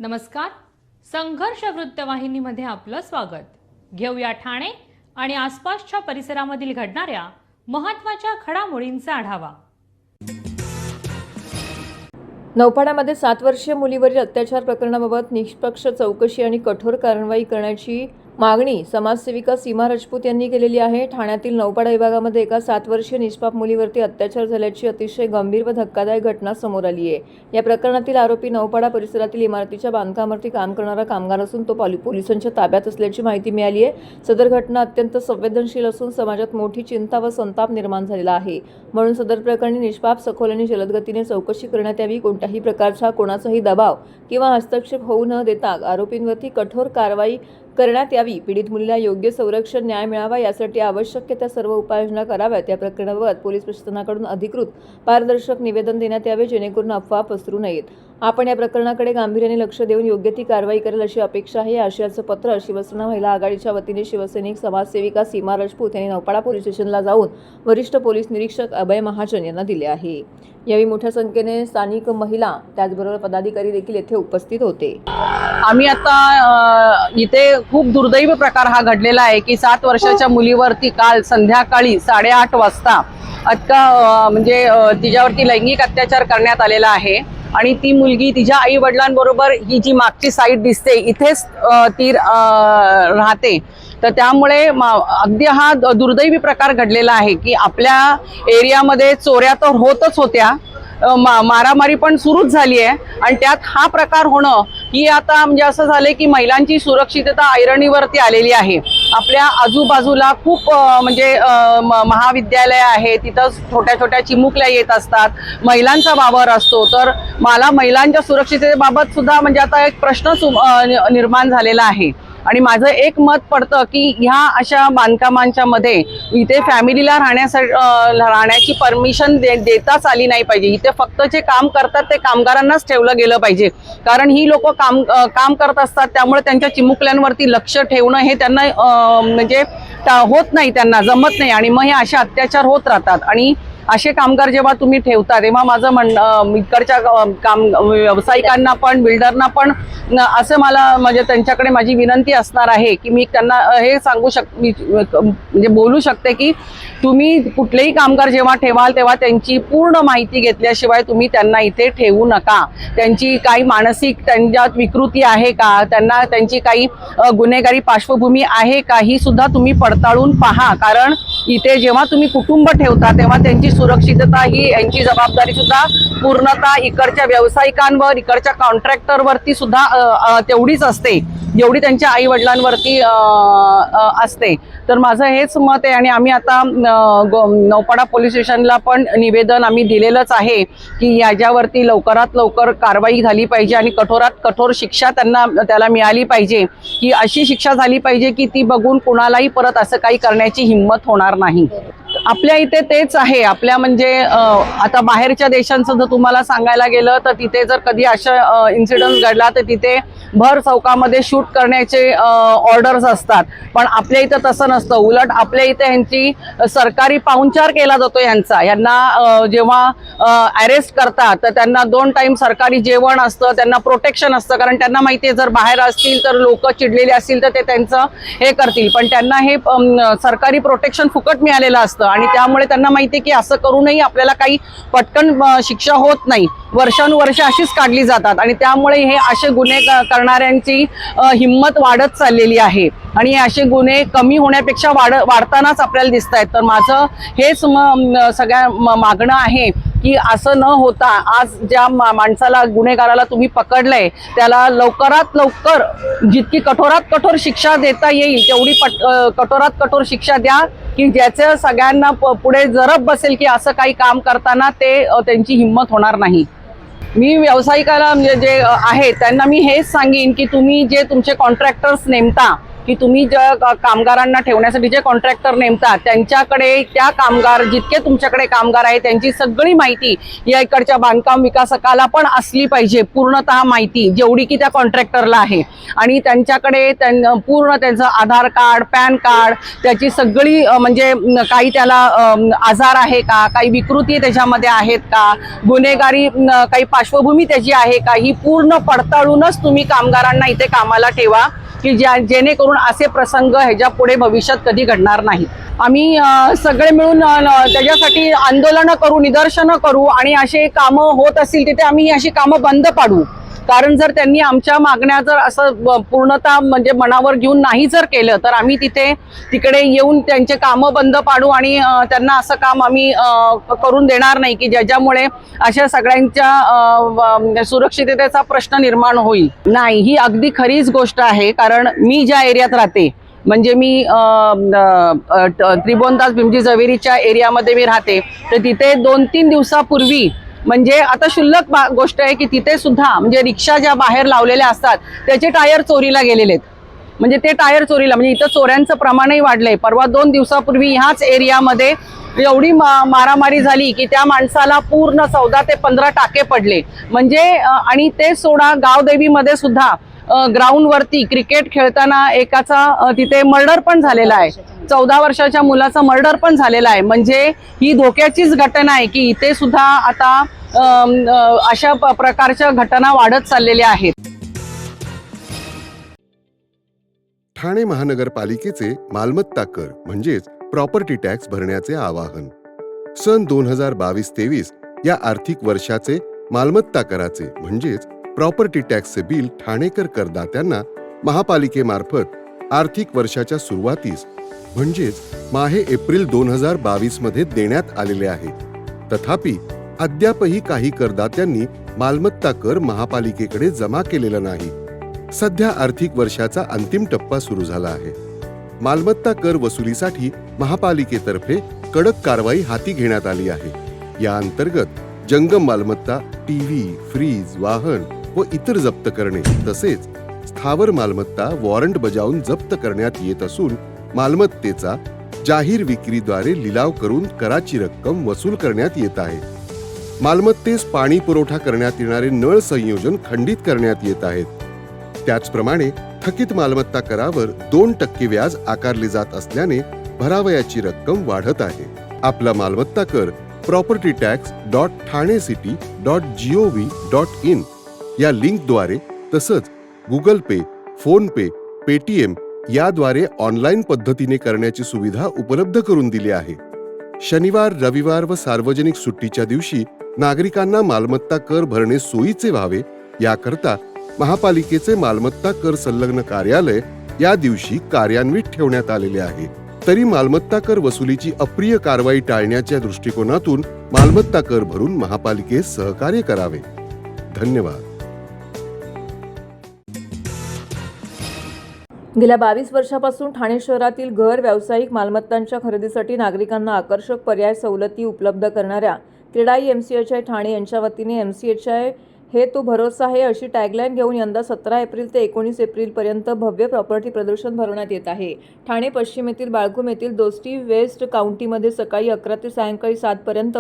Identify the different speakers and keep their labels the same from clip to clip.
Speaker 1: नमस्कार. संघर्ष वृत्तवाहिनीमध्ये आपलं स्वागत. घेऊया ठाणे आणि आसपासच्या परिसरामधील घडणाऱ्या महत्त्वाच्या घडामोडींचा आढावा.
Speaker 2: नौपाड्यामध्ये 7 वर्षीय मुलीवरील अत्याचार प्रकरणाबाबत निष्पक्ष चौकशी आणि कठोर कारवाई करण्याची मागणी समाजसेविका सीमा राजपूत यांनी केलेली आहे. ठाण्यातील नौपाडा विभागामध्ये एका 7 वर्षीय निष्पाप मुलीवरती अत्याचार झाल्याची अतिशय गंभीर व धक्कादायक घटना समोर आली आहे. या प्रकरणातील आरोपी नौपाडा परिसरातील इमारतीच्या बांधकामावरती काम करणारा कामगार असून तो पोलिसांच्या ताब्यात असल्याची माहिती मिळाली आहे. सदर घटना अत्यंत संवेदनशील असून समाजात मोठी चिंता व संताप निर्माण झालेला आहे. म्हणून सदर प्रकरणी निष्पाप, सखोल आणि जलद गतीने चौकशी करण्यात यावी. कोणत्याही प्रकारचा कोणाचाही दबाव किंवा हस्तक्षेप होऊ न देता आरोपींवरती कठोर कारवाई करण्यात यावी. पीडित मुलीला योग्य संरक्षण, न्याय मिळावा यासाठी आवश्यक त्या सर्व उपाययोजना कराव्यात. या प्रकरणाबाबत पोलीस प्रशासनाकडून अधिकृत पारदर्शक निवेदन देण्यात यावे जेणेकरून अफवा पसरू नयेत. आपण या प्रकरणाकडे गांभीर्याने लक्ष देऊन योग्य ती कारवाई करेल अशी अपेक्षा आहे. आशयाचं पत्र शिवसेना महिला आघाडीच्या वतीने शिवसैनिक समाजसेविका सीमा राजपूत यांनी नौपाडा पोलीस स्टेशनला जाऊन वरिष्ठ पोलीस निरीक्षक अभय महाजन यांना दिले आहे. यावेळी मोठ्या संख्येने स्थानिक महिला त्याचबरोबर पदाधिकारी देखील येथे उपस्थित होते.
Speaker 3: आम्ही आता इथे खूप दुर्दैवी प्रकार हा घडलेला आहे की 7 वर्षाच्या मुलीवरती काल संध्याकाळी 8:30 वाजता म्हणजे तिच्यावरती लैंगिक अत्याचार करण्यात आलेला आहे. आणि ती मुलगी तिच्या आई वडिलांबरोबर ही जी मागची साईड दिसते इथेच ती राहते. तर त्यामुळे अगदी हा दुर्दैवी प्रकार घडलेला आहे की आपल्या एरियामध्ये चोऱ्या तर होतच होत्या, मारामारी पण सुरूच झाली आहे आणि त्यात हा प्रकार होणं ही आता म्हणजे असं झालंय की महिलांची सुरक्षितता ऐरणीवरती आलेली आहे. आपल्या आजूबाजूला खूप म्हणजे महाविद्यालय आहे, तिथं छोट्या छोट्या चिमुकल्या येत असतात, महिलांचा वावर असतो. तर मला महिलांच्या सुरक्षिततेबाबत सुद्धा म्हणजे आता एक प्रश्न निर्माण झालेला आहे. आणि माझं एक मत पडतं की ह्या अशा बांधकामांच्या मध्ये इथे फॅमिलीला राहण्याची परमिशन देताच आली नाही पाहिजे. इथे फक्त जे काम करतात ते कामगारांनाच ठेवलं गेलं पाहिजे, कारण ही लोक काम करत असतात. त्यामुळे त्यांच्या चिमुकल्यांवरती लक्ष ठेवणं हे त्यांना म्हणजे होत नाही, त्यांना जमत नाही आणि मग हे असे अत्याचार होत राहतात. आणि असे कामगार जेव्हा तुम्ही ठेवता तेव्हा माझं म्हणणं इकडच्या व्यावसायिकांना पण, बिल्डरना पण असं मला म्हणजे त्यांच्याकडे माझी विनंती असणार आहे की मी त्यांना हे सांगू म्हणजे बोलू शकते की तुम्ही कुठलेही कामगार जेव्हा ठेवाल तेव्हा त्यांची पूर्ण माहिती घेतल्याशिवाय तुम्ही त्यांना इथे ठेवू नका. त्यांची काही मानसिक त्यांच्यात विकृती आहे का, त्यांची काही गुन्हेगारी पार्श्वभूमी आहे का, ही सुद्धा तुम्ही पडताळून पहा. कारण इथे जेव्हा तुम्ही कुटुंब ठेवता तेव्हा त्यांची सुरक्षितता ही यांची जबाबदारी सुद्धा पूर्णतः इकडच्या व्यावसायिकांवर, इकडच्या कॉन्ट्रॅक्टरवरती सुद्धा तेवढीच असते जेवढी त्यांच्या आई वडिलांवरती असते. तर माझं हेच मत आहे. आणि आम्ही आता नौपाडा पोलीस स्टेशनला पण निवेदन आम्ही दिलेलंच आहे की याच्यावरती लवकरात लवकर कारवाई झाली पाहिजे आणि कठोरात कठोर शिक्षा त्याला मिळाली पाहिजे. की अशी शिक्षा झाली पाहिजे की ती बघून कुणालाही परत असं काही करण्याची हिंमत होणार नाही. आपल्या इथे तेच आहे. आपल्या म्हणजे आता बाहेरच्या देशांचं जर तुम्हाला सांगायला गेलं तर तिथे जर कधी अशा इन्सिडेंट घडला तर तिथे भर चौकामध्ये शूट करण्याचे ऑर्डर्स असतात. पण आपल्या इथं तसं नसतं. उलट आपल्या इथे ह्यांची सरकारी पाहुणचार केला जातो. यांना जेव्हा अरेस्ट करतात तर त्यांना 2 टाइम सरकारी जेवण असतं, त्यांना प्रोटेक्शन असतं. कारण त्यांना माहिती आहे जर बाहेर असतील तर लोक चिडलेले असतील तर ते त्यांचं हे करतील. पण त्यांना हे सरकारी प्रोटेक्शन फुकट मिळालेलं असतं आणि त्यामुळे त्यांना माहिती आहे की असं करूनही आपल्याला काही पटकन शिक्षा होत नाही. वर्षानुवर्ष अशीच काढली जातात आणि त्यामुळे हे असे गुन्हे करणाऱ्यांची हिंमत वाढत चाललेली आहे आणि हे असे गुन्हे कमी होण्यापेक्षा वाढतानाच आपल्याला दिसत आहेत. तर माझं हेच सगळ्या मागणं आहे की असं न होता आज ज्या माणसाला, गुन्हेगाराला तुम्ही पकडलंय त्याला लवकरात लवकर जितकी कठोरात कठोर शिक्षा देता येईल तेवढी कठोरात कठोर शिक्षा द्या की ज्याचं सगळ्यांना पुढे जरब बसेल की असं काही काम करताना त्यांची हिंमत होणार नाही. मी व्यावसायिकाला म्हणजे जे आहे त्यांना मी हेच सांगेन की तुम्ही जे तुमचे कॉन्ट्रॅक्टर्स नेमता की तुम्ही ज्या कामगारांना ठेवण्यासाठी जे कॉन्ट्रॅक्टर नेमतात त्यांच्याकडे त्या कामगार जितके तुमच्याकडे कामगार आहेत त्यांची सगळी माहिती या इकडच्या बांधकाम विकासकाला पण असली पाहिजे, पूर्णतः माहिती जेवढी की त्या कॉन्ट्रॅक्टरला आहे. आणि त्यांच्याकडे पूर्ण त्यांचं आधार कार्ड, पॅन कार्ड, त्याची सगळी म्हणजे काही त्याला आजार आहे का, काही विकृती त्याच्यामध्ये आहेत का, गुन्हेगारी काही पार्श्वभूमी त्याची आहे का, ही पूर्ण पडताळूनच तुम्ही कामगारांना इथे कामाला ठेवा की जेणेकरून असे प्रसंग ह्याच्या पुढे भविष्यात कधी घडणार नाहीत. आम्ही सगळे मिळून त्याच्यासाठी आंदोलनं करू, निदर्शनं करू आणि असे कामं होत असतील तिथे आम्ही अशी कामं बंद पाडू. कारण जर त्यांनी आमच्या मागण्या जर असं पूर्णतः म्हणजे मनावर घेऊन नाही जर केलं तर आम्ही तिकडे येऊन त्यांचे कामं बंद पाडू आणि त्यांना असं काम आम्ही करून देणार नाही की ज्याच्यामुळे अशा सगळ्यांच्या सुरक्षिततेचा प्रश्न निर्माण होईल. नाही, ही अगदी खरीच गोष्ट आहे. कारण मी ज्या एरियात राहते म्हणजे मी त्रिभुवनदास भीमजी जवेरीच्या एरियामध्ये मी राहते, तर तिथे 2-3 दिवसापूर्वी म्हणजे आता शुल्लक गोष्ट आहे की तिथे सुद्धा म्हणजे रिक्षा ज्या बाहेर लावलेल्या असतात त्याचे टायर चोरीला गेलेले आहेत. म्हणजे ते टायर चोरीला म्हणजे इथं चोऱ्यांचं प्रमाणही वाढलंय. परवा 2 दिवसापूर्वी ह्याच एरियामध्ये एवढी मारामारी झाली की त्या माणसाला पूर्ण 14 ते 15 टाके पडले. म्हणजे आणि ते सोडा गावदेवीमध्ये सुद्धा ग्राउंडवरती क्रिकेट खेळताना एकाचा तिथे मर्डर पण झालेला आहे. 14 वर्षाच्या मुलाचा मर्डर पण झालेला आहे. म्हणजे ही धोक्याचीच घटना आहे की इथे सुद्धा आता अशा प्रकारच्या घटना वाढत चाललेल्या आहेत.
Speaker 4: ठाणे महानगरपालिकेचे मालमत्ता कर म्हणजेच प्रॉपर्टी टॅक्स भरण्याचे आवाहन. सन 2022-23 या आर्थिक वर्षाचे मालमत्ता कराचे म्हणजेच प्रॉपर्टी टॅक्सचे बिल ठाणेकर करदात्यांना महापालिकेमार्फत आर्थिक वर्षाच्या सुरुवातीस म्हणजेच माहे एप्रिल 2022 मध्ये देण्यात आलेले आहे. तथापि अद्यापही काही करदात्यांनी मालमत्ता कर महापालिकेकडे जमा केलेला नाही. सध्या आर्थिक वर्षाचा अंतिम टप्पा सुरू झाला आहे. मालमत्ता कर वसुलीसाठी महापालिकेतर्फे कडक कारवाई हाती घेण्यात आली आहे. या अंतर्गत जंगम मालमत्ता, टीव्ही, फ्रीज, वाहन व इतर जप्त करणे तसेच स्थावर मालमत्ता वॉरंट बजावून जप्त करण्यात येत असून मालमत्तेचा जाहीर विक्रीद्वारे लिलाव करून कराची रक्कम वसूल करण्यात येत आहे. मालमत्तेस पाणी पुरवठा करण्यात येणारे नळ संयोजन खंडित करण्यात येत आहेत. त्याचप्रमाणे थकीत मालमत्ता करावर 2% व्याज आकारले जात असल्याने भरावयाची रक्कम वाढत आहे. आपला मालमत्ता कर propertytax.thanecity.gov.in या लिंकद्वारे तसंच गुगल पे, फोन पे, पेटीएम याद्वारे ऑनलाईन पद्धतीने करण्याची सुविधा उपलब्ध करून दिली आहे. शनिवार, रविवार व सार्वजनिक सुट्टीच्या दिवशी नागरिकांना मालमत्ता कर भरणे सोयीचे व्हावे याकरता महापालिकेचे मालमत्ता कर संलग्न कार्यालय या दिवशी कार्यान्वित ठेवण्यात आलेले आहे. तरी मालमत्ता कर वसुलीची अप्रिय कारवाई टाळण्याच्या दृष्टिकोनातून मालमत्ता कर भरून महापालिकेस सहकार्य करावे. धन्यवाद.
Speaker 2: गेल्या 22 वर्षापासून ठाणे शहरातील घर व्यावसायिक मालमत्तांच्या खरेदीसाठी नागरिकांना आकर्षक पर्याय सवलती उपलब्ध करणाऱ्या क्रेडाई MCHI ठाणे यांच्या वतीने MCHI हे तो भरोसा आहे अशी टॅगलाईन घेऊन यंदा 17 एप्रिल ते 19 एप्रिलपर्यंत भव्य प्रॉपर्टी प्रदर्शन भरवण्यात येत आहे. ठाणे पश्चिम येथील बाळकूम येथील दोस्ती वेस्ट काउंटीमध्ये सकाळी 11 ते सायंकाळी 7 पर्यंत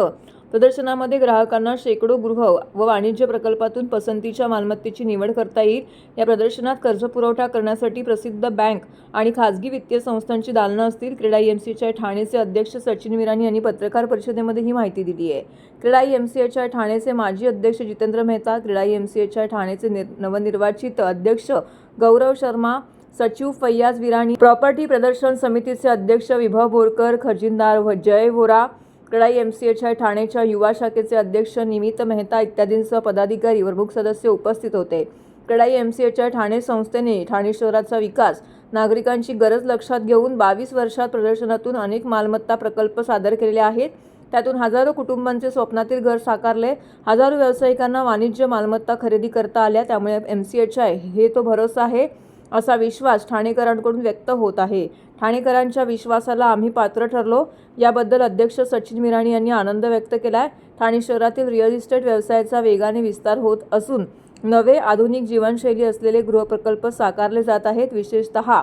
Speaker 2: प्रदर्शनामध्ये ग्राहकांना शेकडो गृह व वाणिज्य प्रकल्पातून पसंतीच्या मालमत्तेची निवड करता येईल. या प्रदर्शनात कर्ज पुरवठा करण्यासाठी प्रसिद्ध बँक आणि खाजगी वित्तीय संस्थांची दालनं असतील. क्रेडाई MCHI ठाणेचे अध्यक्ष सचिन विराणी यांनी पत्रकार परिषदेमध्ये ही माहिती दिली आहे. क्रेडाई MCHI ठाणेचे माजी अध्यक्ष जितेंद्र मेहता, क्रेडाई MCHI ठाणेचे नवनिर्वाचित अध्यक्ष गौरव शर्मा, सचिव फैयाज विराणी, प्रॉपर्टी प्रदर्शन समितीचे अध्यक्ष विभव बोरकर, खजिनदार जय वोरा, क्रेडाई MCHI ठाणेच्या युवा शाखेचे अध्यक्ष निमित मेहता इत्यादींसह पदाधिकारी व प्रमुख सदस्य उपस्थित होते. क्रेडाई MCHI ठाणे संस्थेने ठाणे शहराचा विकास, नागरिकांची गरज लक्षात घेऊन 22 वर्षात प्रदर्शनातून अनेक मालमत्ता प्रकल्प सादर केलेले आहेत. त्यातून हजारो कुटुंबांचे स्वप्नातील घर साकारले, हजारो व्यावसायिकांना वाणिज्य मालमत्ता खरेदी करता आल्या. त्यामुळे MCHI हे तो भरोसा आहे असा विश्वास ठाणेकरांकडून व्यक्त होत आहे. ठाणेकरांच्या विश्वासाला आम्ही पात्र ठरलो याबद्दल अध्यक्ष सचिन विराणी यांनी आनंद व्यक्त केलाय. ठाणे शहरातील रिअल इस्टेट व्यवसायाचा वेगाने विस्तार होत असून नवे आधुनिक जीवनशैली असलेले गृहप्रकल्प साकारले जात आहेत. विशेषतः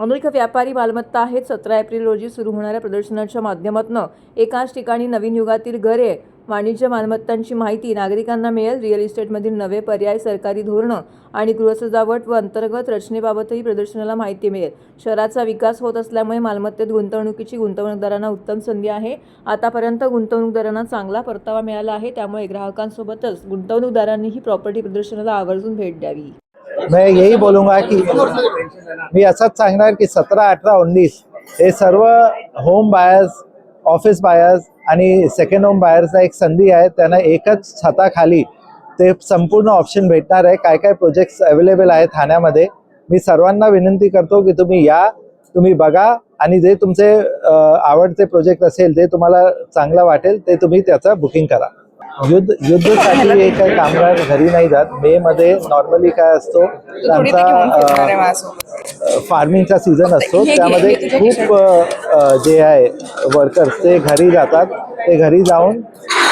Speaker 2: अनेक व्यापारी मालमत्ता आहेत. 17 एप्रिल रोजी सुरू होणाऱ्या प्रदर्शनाच्या माध्यमातून एकाच ठिकाणी नवीन युगातील घरे, वाणिज्य मालमत्तांची माहिती नागरिकांना मिळेल. रिअल इस्टेटमधील नवे पर्याय, सरकारी धोरणं आणि गृहसजावट व अंतर्गत रचनेबाबतही प्रदर्शनाला माहिती मिळेल. शहराचा विकास होत असल्यामुळे मालमत्तेत गुंतवणुकीची गुंतवणूकदारांना उत्तम संधी आहे. आतापर्यंत गुंतवणूकदारांना चांगला परतावा मिळाला आहे, त्यामुळे ग्राहकांसोबतच गुंतवणूकदारांनीही प्रॉपर्टी प्रदर्शनाला आवर्जून भेट द्यावी.
Speaker 5: मैं यही बोलूँगा कि मी असंच सांगणार की 17, 18, 19 हे सर्व होम बायर्स, ऑफिस बायर्स आणि सेकंड होम बायर्सला एक संधी आहे. त्यांना एकच छताखाली ते संपूर्ण ऑप्शन भेटणार आहे. काय काय प्रोजेक्ट्स अवेलेबल आहेत ठाण्यामध्ये. मी सर्वांना विनंती करतो की तुम्ही या, तुम्ही बघा आणि जे तुमचे आवडते प्रोजेक्ट असेल, जे तुम्हाला चांगलं वाटेल ते तुम्ही त्याचं बुकिंग करा. युद्धसाठी एक कामगार घरी नाही जात. मे मध्ये नॉर्मली काय असतो, त्यांचा फार्मिंगचा सीझन असतो, त्यामध्ये खूप जे आहे वर्कर्स ते घरी जातात. ते घरी जाऊन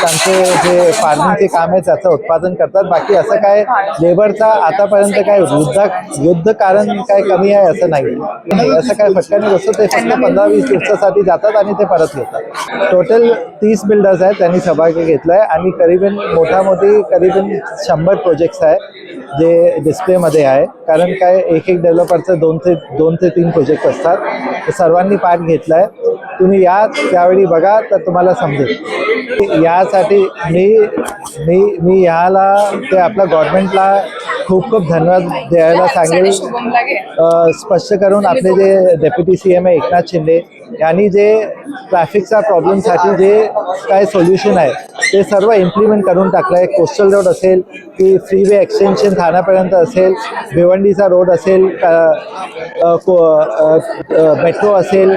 Speaker 5: त्यांचे जे फार्मिंगचे काम आहे त्याचं उत्पादन करतात. बाकी असं काय लेबरचा आतापर्यंत काय युद्ध कारण काय कमी आहे असं नाही. असं काय फटकाने बसतो. ते फक्त 15-20 दिवसासाठी जातात आणि ते परत येतात. टोटल 30 बिल्डर्स आहेत त्यांनी सहभाग घेतलाय आणि करीबन मोठी करीबन 100 प्रोजेक्ट्स आहे जे डिस्प्लेमध्ये आहे. कारण काय एक डेव्हलपरचं 2 ते 3 प्रोजेक्ट असतात. ते सर्वांनी पार्ट घेतलाय. तुम्ही या, त्यावेळी बघा तर तुम्हाला समजेल. यासाठी मी याला ते आपल्या गव्हर्नमेंटला खूप धन्यवाद द्यायला सांगेल. स्पष्ट करून आपले जे डेप्युटी CM आहे एकनाथ शिंदे यांनी जे ट्रॅफिकचा प्रॉब्लेमसाठी जे काय सोल्युशन आहे ते सर्व इम्प्लिमेंट करून टाकलं आहे. कोस्टल रोड असेल की फ्रीवे एक्सटेन्शन ठाण्यापर्यंत असेल, भिवंडीचा रोड असेल, मेट्रो असेल,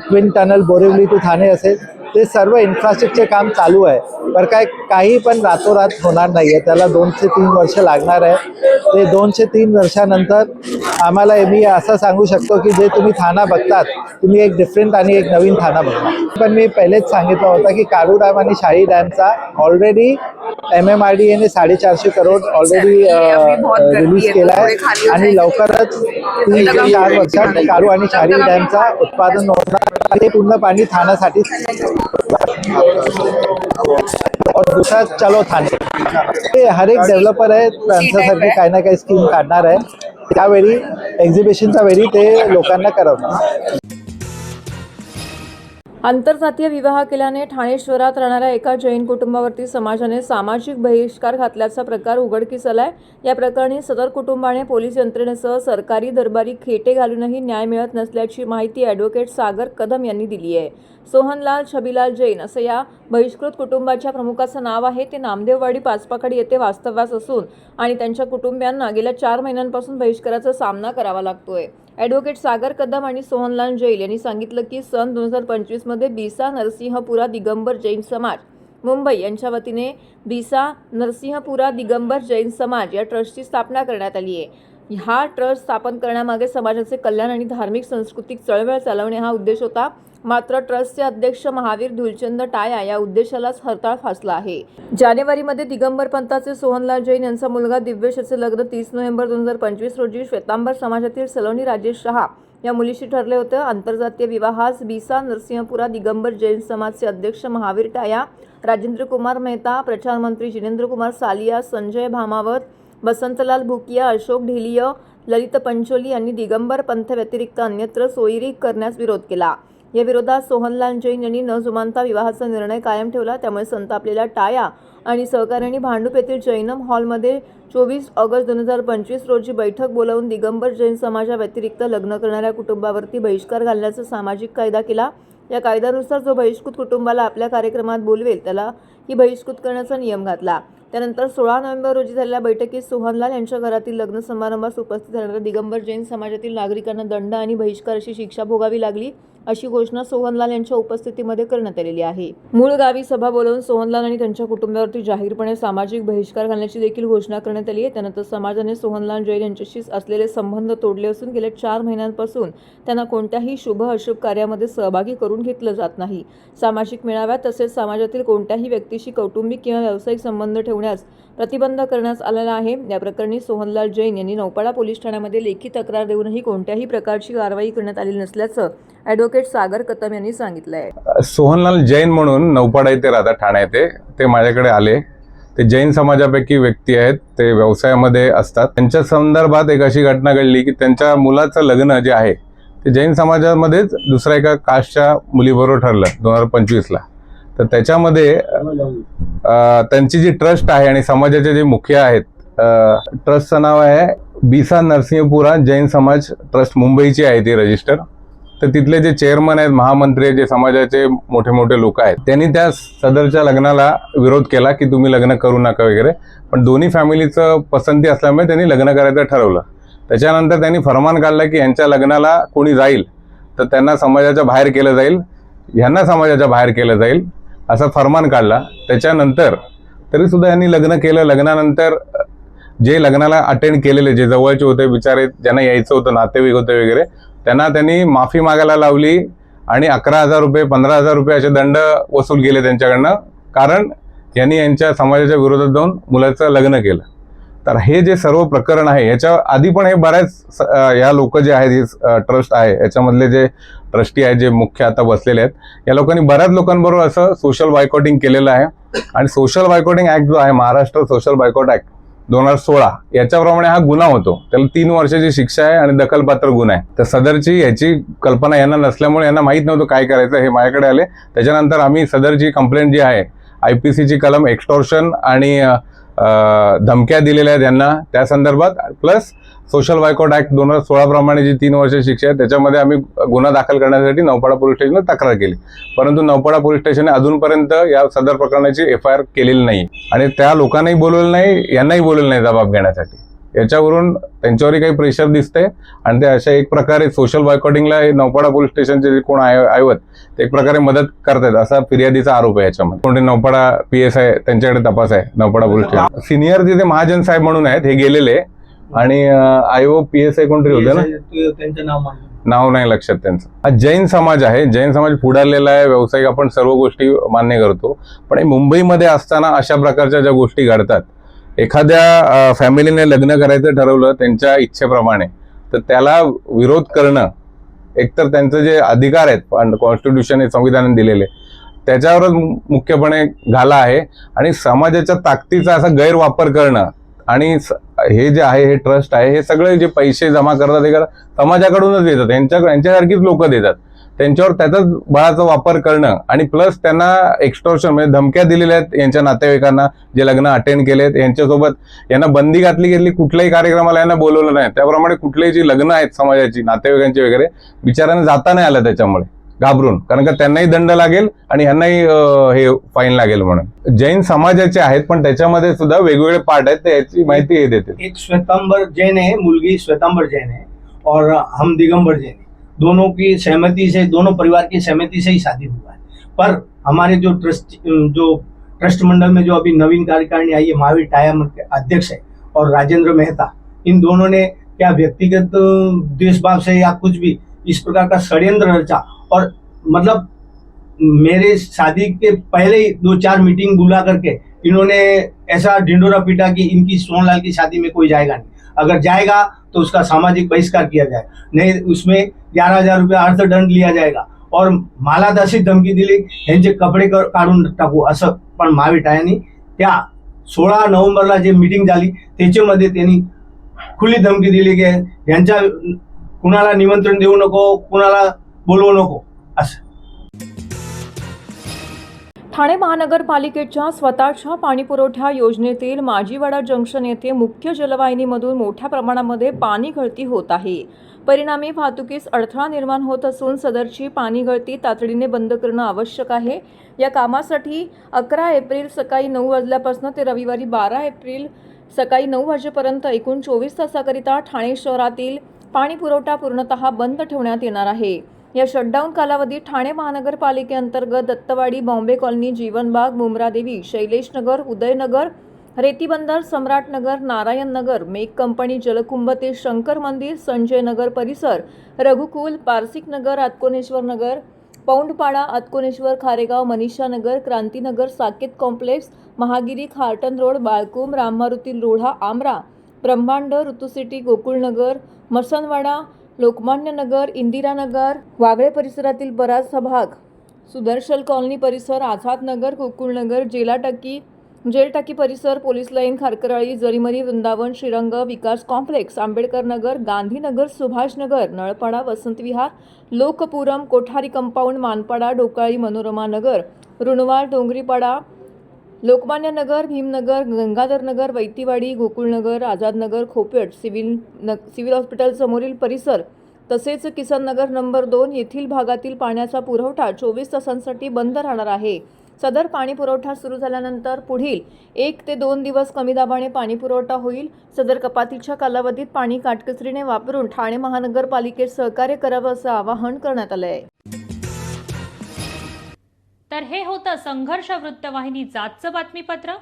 Speaker 5: twin tunnel Borivali to Thane असेल, ते सर्व इन्फ्रास्ट्रक्चर काम चालू आहे. पण काही पण रातोरात होणार नाही आहे. त्याला 2 ते 3 वर्ष लागणार आहे. ते 2 ते 3 वर्षानंतर आम्हाला मी असं सांगू शकतो की जे तुम्ही ठाणा बघतात, तुम्ही एक डिफरंट आणि एक नवीन ठाणा बघता. पण मी पहिलेच सांगितलं होतं की कारू डॅम आणि शाही डॅमचा ऑलरेडी MMRDA ने 450 करोड ऑलरेडी रिलीज केला आहे आणि लवकरच 3 ते 4 वर्षात कारू आणि शाही डॅमचा उत्पादन होणार. ते पूर्ण पाणी ठाण्यासाठी और दुसरा चलो ठाणे. ते हर एक डेव्हलपर आहे त्यांच्यासाठी काही ना काही स्कीम काढणार आहे. त्यावेळी एक्झिबिशनच्या वेळी ते लोकांना करवणार.
Speaker 2: आंतरजातीय विवाह केल्याने ठाणे शहरात राहणाऱ्या एका जैन कुटुंबावरती समाजाने सामाजिक बहिष्कार घातल्याचा प्रकार उघडकीस आलाय. या प्रकरणी सदर कुटुंबाने पोलीस यंत्रणेसह सरकारी दरबारी खेटे घालूनही न्याय मिळत नसल्याची माहिती ॲडव्होकेट सागर कदम यांनी दिली आहे. सोहनलाल छबीलाल जैन असं या बहिष्कृत कुटुंबाच्या प्रमुखाचं नाव आहे. ते नामदेववाडी पाचपाकडी येथे वास्तव्यास असून आणि त्यांच्या कुटुंबियांना गेल्या 4 महिन्यांपासून बहिष्काराचा सामना करावा लागतोय. ॲडव्होकेट सागर कदम आणि सोहनलाल जैन यांनी सांगितलं की सन 2025 मध्ये बिसा नरसिंहपुरा दिगंबर जैन समाज मुंबई यांच्या वतीने बिसा नरसिंहपुरा दिगंबर जैन समाज या ट्रस्टची स्थापना करण्यात आली आहे. हा ट्रस्ट स्थापन करण्यामागे समाजाचे कल्याण आणि धार्मिक सांस्कृतिक चळवळ चालवणे हा उद्देश होता. मात्र ट्रस्टचे अध्यक्ष महावीर धुलचंद टाया या उद्देशालाच हरताळ फासला आहे. जानेवारीमध्ये दिगंबर पंथाचे सोहनलाल जैन यांचा मुलगा दिव्येश याचे लग्न 30 नोव्हेंबर 2025 रोजी श्वेतांबर समाजातील सलोनी राजेश शहा या मुलीशी ठरले होते. आंतरजातीय विवाहास बिसा नरसिंहपुरा दिगंबर जैन समाजचे अध्यक्ष महावीर टाया, राजेंद्र कुमार मेहता, प्रचार मंत्री जिनेंद्र कुमार सालिया, संजय भामावत, बसंतलाल भुकिया, अशोक ढेलिय, ललित पंचोली यांनी दिगंबर पंथ व्यतिरिक्त अन्यत्र सोयरी करण्यास विरोध केला. या विरोधात सोहनलाल जैन यांनी न जुमानता विवाहाचा निर्णय कायम ठेवला. त्यामुळे संतापलेल्या टाया आणि सहकाऱ्यांनी भांडूप येथील जैनम हॉलमध्ये 24 ऑगस्ट 2025 रोजी बैठक बोलावून दिगंबर जैन समाजाव्यतिरिक्त लग्न करणाऱ्या कुटुंबावरती बहिष्कार घालण्याचा सामाजिक कायदा केला. या कायद्यानुसार जो बहिष्कृत कुटुंबाला आपल्या कार्यक्रमात बोलवेल त्याला ही बहिष्कृत करण्याचा नियम घातला. त्यानंतर 16 नोव्हेंबर रोजी झालेल्या बैठकीत सोहनलाल यांच्या घरातील लग्न समारंभास उपस्थित राहणाऱ्या दिगंबर जैन समाजातील नागरिकांना दंड आणि बहिष्कार अशी शिक्षा भोगावी लागली. अशी घोषणा सोहनलाल यांच्या उपस्थितीमध्ये करण्यात आलेली आहे. मूळ गावी सभा बोलावून सोहनलाल आणि त्यांच्या कुटुंबावरती जाहीरपणे सामाजिक बहिष्कार घालण्याची देखील घोषणा करण्यात आली आहे. त्यानंतर समाजाने सोहनलाल जैन यांच्याशी असलेले संबंध तोडले असून गेल्या 4 महिन्यांपासून त्यांना कोणत्याही शुभ अशुभ कार्यामध्ये सहभागी करून घेतलं जात नाही. सामाजिक मेळाव्यात तसेच समाजातील कोणत्याही व्यक्तीशी कौटुंबिक किंवा व्यावसायिक संबंध ठेवण्यास प्रतिबंध करण्यात आलेला आहे. या प्रकरणी सोहनलाल जैन यांनी नौपाडा पोलीस ठाण्यामध्ये लेखी तक्रार देऊनही कोणत्याही प्रकारची कारवाई करण्यात आलेली नसल्याचं ॲडव्होकेट सागर कदम यांनी सांगितलं आहे.
Speaker 6: सोहनलाल जैन म्हणून नौपाडा येथे राहतात, ठाणे येथे. ते माझ्याकडे आले. ते जैन समाजापैकी व्यक्ती आहेत, ते व्यवसायामध्ये असतात. त्यांच्या संदर्भात एक अशी घटना घडली की त्यांच्या मुलाचं लग्न जे आहे ते जैन समाजामध्येच दुसऱ्या एका कास्टच्या मुलीबरोबर ठरलं 2025ला. तर त्याच्यामध्ये त्यांची जी ट्रस्ट आहे आणि समाजाचे जे मुखिया आहेत, ट्रस्टचं नाव आहे बिसा नरसिंहपुरा जैन समाज ट्रस्ट, मुंबईची आहे ती रजिस्टर. तर तिथले जे चेअरमन आहेत, महामंत्री, जे समाजाचे मोठे मोठे लोक आहेत, त्यांनी त्या सदरच्या लग्नाला विरोध केला की तुम्ही लग्न करू नका वगैरे. पण दोन्ही फॅमिलीचं पसंती असल्यामुळे त्यांनी लग्न करायचं ठरवलं. त्याच्यानंतर त्यांनी फरमान काढला की यांच्या लग्नाला कोणी जाईल तर त्यांना समाजाच्या बाहेर केलं जाईल, ह्यांना समाजाच्या बाहेर केलं जाईल, असा फरमान काढला. त्याच्यानंतर तरीसुद्धा यांनी लग्न केलं. लग्नानंतर जे लग्नाला अटेंड केलेले, जे जवळचे होते बिचारे, ज्यांना यायचं होतं, नातेवाईक होते वगैरे, त्यांनी माफी मागायला लावली आणि 11,000 रुपये 15,000 रुपये असे दंड वसूल केले त्यांच्याकडनं, कारण यांनी यांच्या समाजाच्या विरोधात जाऊन मुलाचं लग्न केलं. तर हे जे सर्व प्रकरण आहे, याच्या आधी पण हे बऱ्याच या लोक जे आहेत, हे ट्रस्ट आहे, याच्यामधले जे ट्रस्टी आहेत, जे मुख्य आता बसलेले आहेत, या लोकांनी बऱ्याच लोकांबरोबर असं सोशल बायकॉटिंग केलेलं आहे. आणि सोशल बायकॉटिंग ऍक्ट जो आहे, महाराष्ट्र सोशल बायकॉट ऍक्ट 2016, याच्याप्रमाणे हा गुन्हा होतो. त्याला 3 वर्षाची शिक्षा आहे आणि दखलपात्र गुन्हा आहे. तर सदरची याची कल्पना यांना नसल्यामुळे यांना माहीत नव्हतं काय करायचं. हे माझ्याकडे आले. त्याच्यानंतर आम्ही सदरची कंप्लेंट जी आहे, IPCची कलम एक्स्टॉर्शन आणि धमक्या दिलेल्या आहेत यांना, त्या संदर्भात, प्लस सोशल बायकॉट ऍक्ट 2016 प्रमाणे जी 3 वर्षाची शिक्षा आहे, त्याच्यामध्ये आम्ही गुन्हा दाखल करण्यासाठी नौपाडा पोलीस स्टेशनला तक्रार केली. परंतु नौपाडा पोलीस स्टेशनने अजूनपर्यंत या सदर प्रकरणाची FIR केलेली नाही आणि त्या लोकांनाही बोलवलं नाही, यांनाही बोलवलं नाही जबाब घेण्यासाठी. याच्यावरून त्यांच्यावरही काही प्रेशर दिसतंय आणि ते अशा एक प्रकारे सोशल बायकॉटिंगला नौपाडा पोलीस स्टेशनचे जे कोण आहेत ते एक प्रकारे मदत करतात, असा फिर्यादीचा आरोप आहे याच्यामध्ये. कोणते नौपाडा PSI त्यांच्याकडे तपास आहे नौपाडा पोलीस स्टेशन. सिनियर तिथे महाजन साहेब म्हणून आहेत, हे गेलेले. आणि IO PSI कोणतरी होते ना,
Speaker 7: त्यांचं
Speaker 6: नाव नाही लक्षात त्यांचं. हा जैन समाज आहे, जैन समाज पुढारलेला आहे, व्यावसायिक, आपण सर्व गोष्टी मान्य करतो. पण हे मुंबईमध्ये असताना अशा प्रकारच्या ज्या गोष्टी घडतात, एखाद्या फॅमिलीने लग्न करायचं ठरवलं त्यांच्या इच्छेप्रमाणे, तर त्याला विरोध करणं, एकतर त्यांचे जे अधिकार आहेत कॉन्स्टिट्यूशन हे संविधानाने दिलेले, त्याच्यावरच मुख्यपणे घाला आहे. आणि समाजाच्या ताकदीचा असा गैरवापर करणं, आणि हे जे आहे, हे ट्रस्ट आहे, हे सगळे जे पैसे जमा करतात हे समाजाकडूनच देतात, यांच्यासारखीच लोक देतात, त्यांच्यावर त्याचाच बळाचा वापर करणं. आणि प्लस त्यांना एक्स्टॉर्शन म्हणजे धमक्या दिलेल्या आहेत यांच्या नातेवाईकांना, जे लग्न अटेंड केलेत, यांच्यासोबत यांना बंदी घातली, कुठल्याही कार्यक्रमाला यांना बोलवलं नाही. त्याप्रमाणे कुठलेही जी लग्न आहेत समाजाची, नातेवाईकांची वगैरे, बिचारांना जाता नाही आलं त्याच्यामुळे, घाबरून, कारण का त्यांनाही दंड लागेल आणि ह्यांनाही हे फाईन लागेल म्हणून. जैन समाजाचे आहेत, पण त्याच्यामध्ये सुद्धा वेगवेगळे पार्ट आहेत, याची माहिती हे देते.
Speaker 7: एक श्वेतांबर जैन है, मुलगी श्वेतांबर जैन है और हम दिगंबर जैन है. दोनों की सहमति से, दोनों परिवार की सहमति से ही शादी हुआ है. पर हमारे जो ट्रस्ट मंडल में जो अभी नवीन कार्यकारिणी आई है, महावीर टाया के अध्यक्ष है और राजेंद्र मेहता, इन दोनों ने क्या व्यक्तिगत द्वेषभाव से या कुछ भी इस प्रकार का षड्यंत्र रचा. और मतलब मेरे शादी के पहले ही 2-4 मीटिंग बुला करके इन्होंने ऐसा ढिंडोरा पीटा कि इनकी सोहनलाल की शादी में कोई जाएगा नहीं, अगर जाएगा तो उसका सामाजिक बहिष्कार किया जाए, नहीं उसमें 11,000 रुपये अर्थदंड लिया जाएगा. और मला तशी धमकी दिली, यांचे कपडे काढून टाकू असं. पण महावीर टायांनी त्या 16 नोव्हेंबरला जे मीटिंग झाली त्याच्यामध्ये त्यांनी खुली धमकी दिली की यांच्या कुणाला निमंत्रण देऊ नको, कुणाला बोलवू नको असं.
Speaker 2: ठाणे महानगरपालिकेच्या स्वतःच्या पाणीपुरवठा योजनेतील माजीवाडा जंक्शन येथे मुख्य जलवाहिनीमधून मोठ्या प्रमाणामध्ये पाणी गळती होत आहे. परिणामी वाहतुकीस अडथळा निर्माण होत असून सदरची पाणी गळती तातडीने बंद करणं आवश्यक आहे. या कामासाठी 11 एप्रिल सकाळी 9 वाजल्यापासून ते रविवारी 12 एप्रिल सकाळी 9 वाजेपर्यंत एकूण 24 तासाकरिता ठाणे शहरातील पाणी पुरवठा पूर्णतः बंद ठेवण्यात येणार आहे. या शटडाऊन कालावधीत ठाणे महानगरपालिकेअंतर्गत दत्तवाडी, बॉम्बे कॉलनी, जीवनबाग, मुंब्रादेवी, शैलेश नगर, उदयनगर, रेतीबंदर, सम्राटनगर, नारायण नगर, मेक कंपनी, जलकुंभ ते शंकर मंदिर, संजय नगर परिसर, रघुकुल, पारसिक नगर, आत्कोनेश्वर नगर, पौंडपाडा, आत्कोनेश्वर, खारेगाव, मनीषा नगर, क्रांतीनगर, साकेत कॉम्प्लेक्स, महागिरी, खारटन रोड, बाळकुम, राममारुती रोढा, आमरा, ब्रह्मांड, ऋतुसिटी, गोकुळनगर, मसनवाडा, लोकमान्य नगर, इंदिरानगर, वागळे परिसरातील बराचसा भाग, सुदर्शन कॉलनी परिसर, आझाद नगर, गोकुळनगर, जेल टाकी परिसर, पोलीस लाईन, खारकराळी, जरीमरी, वृंदावन, श्रीरंग, विकास कॉम्प्लेक्स, आंबेडकर नगर, गांधीनगर, सुभाष नगर, नळपाडा, वसंत विहार, लोकपुरम, कोठारी कंपाऊंड, मानपाडा, डोकाळी, मनोरमा नगर, रुणवाड, डोंगरीपाडा, लोकमान्य नगर, भीमनगर, गंगाधर नगर, वैतीवाडी, गोकुळनगर, आझाद नगर, खोपेट, सिव्हिल हॉस्पिटल समोरील परिसर तसेच किसन नगर नंबर 2 येथील भागातील पाण्याचा पुरवठा 24 तासांसाठी बंद राहणार आहे. सदर पाणी पुरवठा सुरू झाल्यानंतर पुढील 1 ते 2 दिवस कमी दाबाने पाणी पुरवठा होईल. सदर कपातीच्या कालावधीत पाणी काटकसरीने वापरून ठाणे महानगरपालिकेत सहकार्य करावं असं आवाहन करण्यात आलं आहे.
Speaker 1: तर हे होतं संघर्ष वृत्तवाहिनीचं आजचं बातमीपत्र.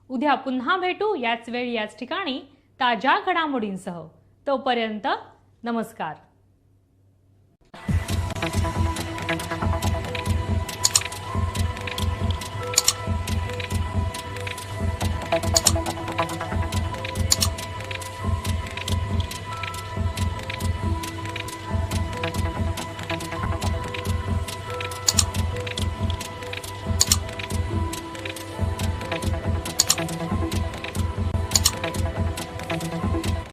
Speaker 1: उद्या पुन्हा भेटू याच वेळी याच ठिकाणी ताज्या घडामोडींसह. तोपर्यंत नमस्कार.